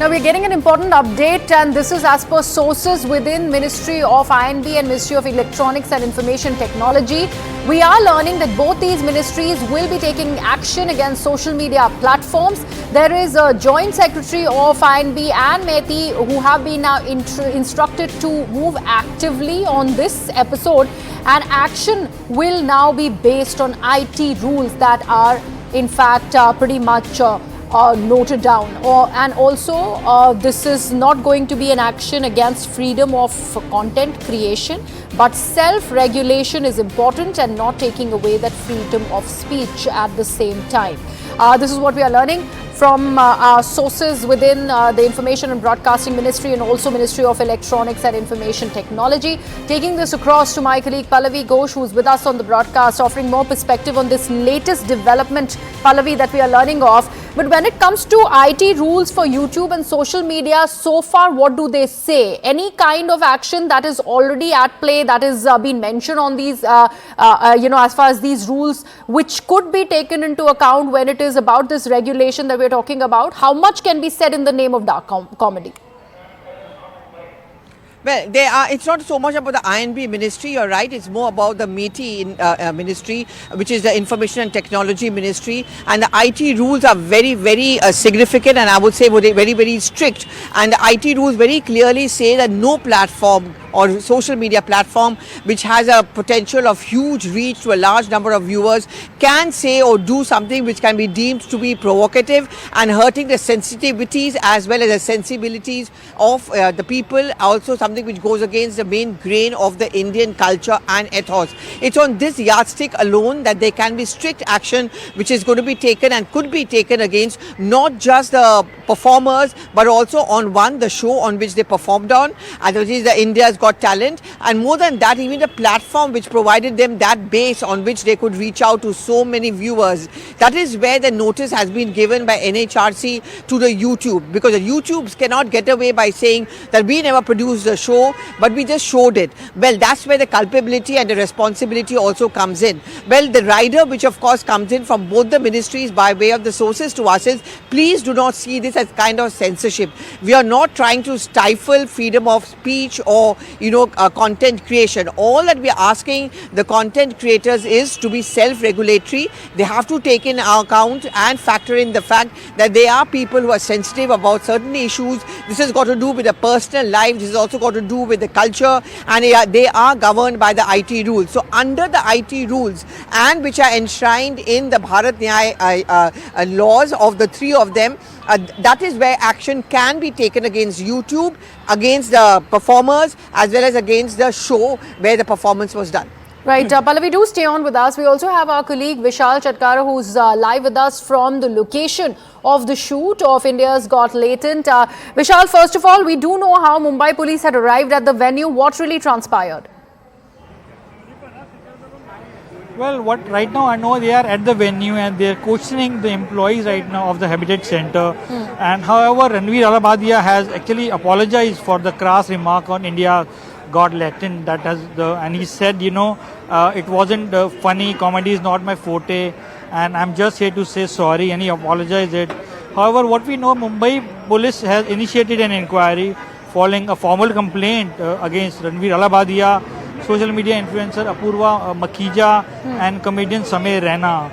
Now we're getting an important update, and this is as per sources within Ministry of INB and Ministry of Electronics and Information Technology. We are learning that both these ministries will be taking action against social media platforms. There is a joint secretary of INB and MeitY who have been now instructed to move actively on this episode, and action will now be based on IT rules that are in fact pretty much noted down, and also this is not going to be an action against freedom of content creation, but self-regulation is important and not taking away that freedom of speech at the same time. This is what we are learning from our sources within the Information and Broadcasting Ministry and also Ministry of Electronics and Information Technology. Taking this across to my colleague Pallavi Ghosh, who is with us on the broadcast, offering more perspective on this latest development, Pallavi, that we are learning of. But when it comes to IT rules for YouTube and social media, so far, what do they say? Any kind of action that is already at play, that is been mentioned on these, as far as these rules, which could be taken into account when it is about this regulation that we're talking about? How much can be said in the name of dark comedy? Well, it's not so much about the INB ministry, you're right, it's more about the MeitY ministry, which is the Information and Technology Ministry, and the IT rules are very, very significant, and I would say very, very strict, and the IT rules very clearly say that no platform or social media platform which has a potential of huge reach to a large number of viewers can say or do something which can be deemed to be provocative and hurting the sensitivities as well as the sensibilities of the people, also something which goes against the main grain of the Indian culture and ethos. It's on this yardstick alone that there can be strict action which is going to be taken and could be taken against not just the performers but also on the show on which they performed on, and which is the India's Got Talent, and more than that, even the platform which provided them that base on which they could reach out to so many viewers. That is where the notice has been given by NHRC to the YouTube, because the YouTubes cannot get away by saying that we never produced the show but we just showed it. Well, that's where the culpability and the responsibility also comes in. Well, the rider which of course comes in from both the ministries by way of the sources to us is, please do not see this as kind of censorship. We are not trying to stifle freedom of speech or content creation. All that we are asking the content creators is to be self-regulatory. They have to take in account and factor in the fact that they are people who are sensitive about certain issues. This has got to do with their personal life. This has also got to do with the culture, and they are governed by the IT rules. So under the IT rules, and which are enshrined in the Bharat Nyaya laws of the three of them, that is where action can be taken against YouTube, against the performers, as well as against the show where the performance was done. Right, Pallavi, do stay on with us. We also have our colleague Vishal Chatkara, who's live with us from the location of the shoot of India's Got Latent. Vishal, first of all, we do know how Mumbai Police had arrived at the venue. What really transpired? Well, what right now I know, they are at the venue and they are questioning the employees right now of the Habitat Center. And however, Ranveer Allahbadia has actually apologized for the crass remark on India Got Latent. And he said, it wasn't funny. Comedy is not my forte, and I'm just here to say sorry. And he apologized it. However, what we know, Mumbai Police has initiated an inquiry following a formal complaint against Ranveer Allahbadia, social media influencer Apurva Makhija, and comedian Samay Raina.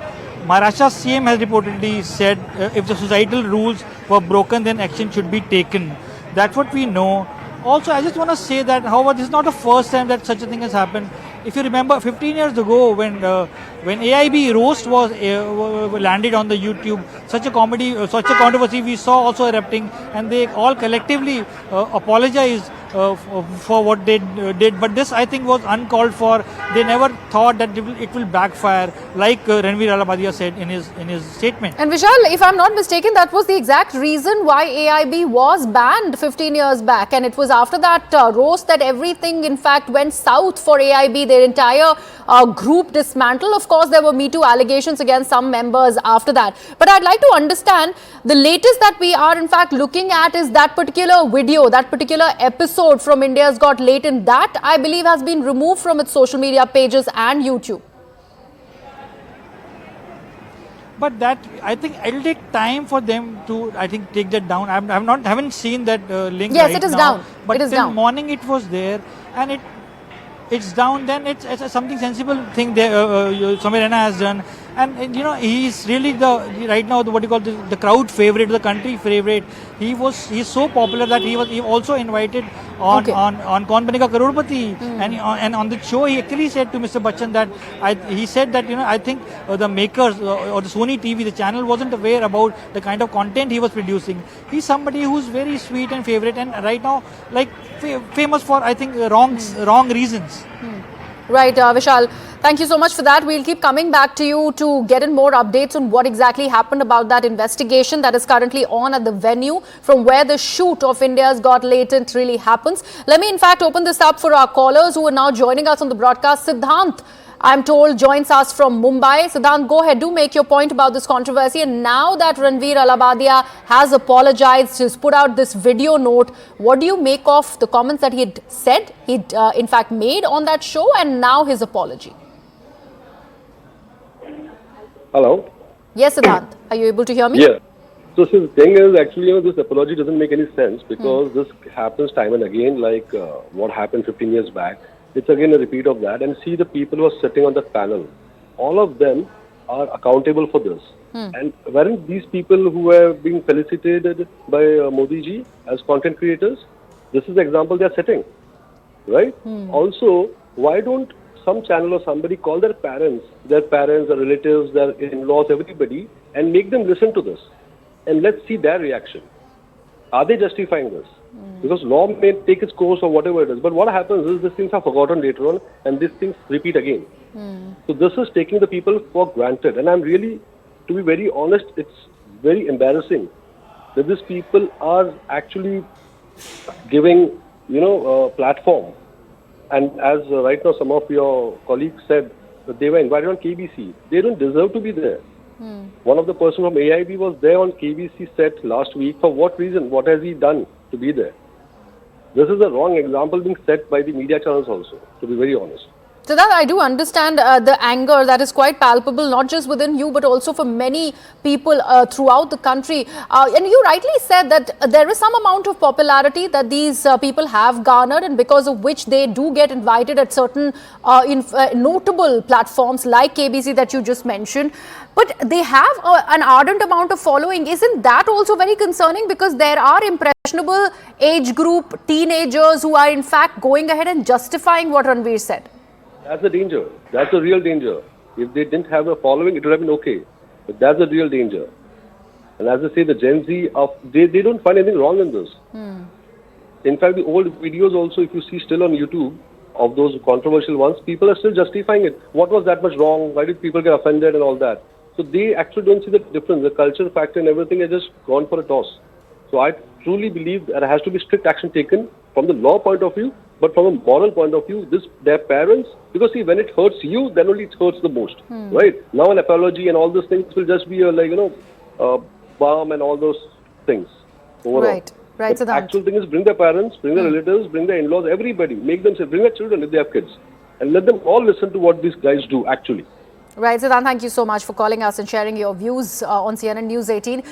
Maharashtra CM has reportedly said if the societal rules were broken, then action should be taken. That's what we know. Also, I just want to say that, however, this is not the first time that such a thing has happened. If you remember, 15 years ago, when AIB roast was landed on the YouTube, such a controversy we saw also erupting, and they all collectively apologized for what they did. But this, I think, was uncalled for. They never thought that it will backfire, like Ranveer Allahbadia said in his statement. And Vishal, if I'm not mistaken, that was the exact reason why AIB was banned 15 years back, and it was after that roast that everything, in fact, went south for AIB. Their entire group dismantled. Of course, there were Me Too allegations against some members after that. But I'd like to understand, the latest that we are in fact looking at is that particular video, that particular episode from India's Got Latent, that I believe has been removed from its social media pages and YouTube. but that I think it'll take time for them to take that down. Haven't seen that link. Yes, right it is now, down. but It is till down. morning it was there, and it's down. Then it's something sensible thing there. Samay Raina has done, and he's really right now what you call the crowd favorite, the country favorite. He's so popular that he also invited on Okay. on Kaun Banega Crorepati, and on the show he actually said to Mr. Bachchan that he said that I think the makers or the Sony TV, the channel wasn't aware about the kind of content he was producing. He's somebody who's very sweet and favorite, and right now like famous for I think wrong reasons. Right, Vishal. Thank you so much for that. We'll keep coming back to you to get in more updates on what exactly happened about that investigation that is currently on at the venue from where the shoot of India's Got Latent really happens. Let me in fact open this up for our callers who are now joining us on the broadcast. Siddhant, I'm told, joins us from Mumbai. Siddhant, go ahead, do make your point about this controversy. And now that Ranveer Allahbadia has apologized, he's put out this video note, what do you make of the comments that he had said, he'd in fact made on that show, and now his apology? Hello? Yes, Siddhant, are you able to hear me? Yeah. So the thing is, actually, this apology doesn't make any sense because this happens time and again, like what happened 15 years back. It's again a repeat of that. And see the people who are sitting on the panel. All of them are accountable for this. And weren't these people who were being felicitated by Modi ji as content creators? This is the example they are setting, right? Also, why don't some channel or somebody call their parents, their relatives, their in-laws, everybody, and make them listen to this? And let's see their reaction. Are they justifying this? Because law may take its course or whatever it is. But what happens is these things are forgotten later on and these things repeat again. So this is taking the people for granted. And I'm really, to be very honest, it's very embarrassing that these people are actually giving, a platform. And as right now some of your colleagues said that they were invited on KBC. They don't deserve to be there. One of the person from AIB was there on KBC set last week. For what reason? What has he done to be there? This is a wrong example being set by the media channels also, to be very honest. So that I do understand the anger that is quite palpable, not just within you, but also for many people throughout the country. And you rightly said that there is some amount of popularity that these people have garnered, and because of which they do get invited at certain notable platforms like KBC that you just mentioned. But they have an ardent amount of following. Isn't that also very concerning? Because there are impressionable age group teenagers who are in fact going ahead and justifying what Ranveer said. That's the danger. That's the real danger. If they didn't have a following, it would have been okay. But that's the real danger. And as I say, the Gen Z, they don't find anything wrong in this. In fact, the old videos also, if you see still on YouTube, of those controversial ones, people are still justifying it. What was that much wrong? Why did people get offended and all that? So they actually don't see the difference. The culture factor and everything has just gone for a toss. So I truly believe there has to be strict action taken from the law point of view, but from a moral point of view, their parents, because see, when it hurts you, then only it hurts the most, right? Now an apology and all those things will just be balm and all those things overall. Right. The actual thing is bring their parents, bring their relatives, bring their in-laws, everybody. Make them say, bring their children if they have kids. And let them all listen to what these guys do actually. Right, Siddhant, thank you so much for calling us and sharing your views on CNN News 18.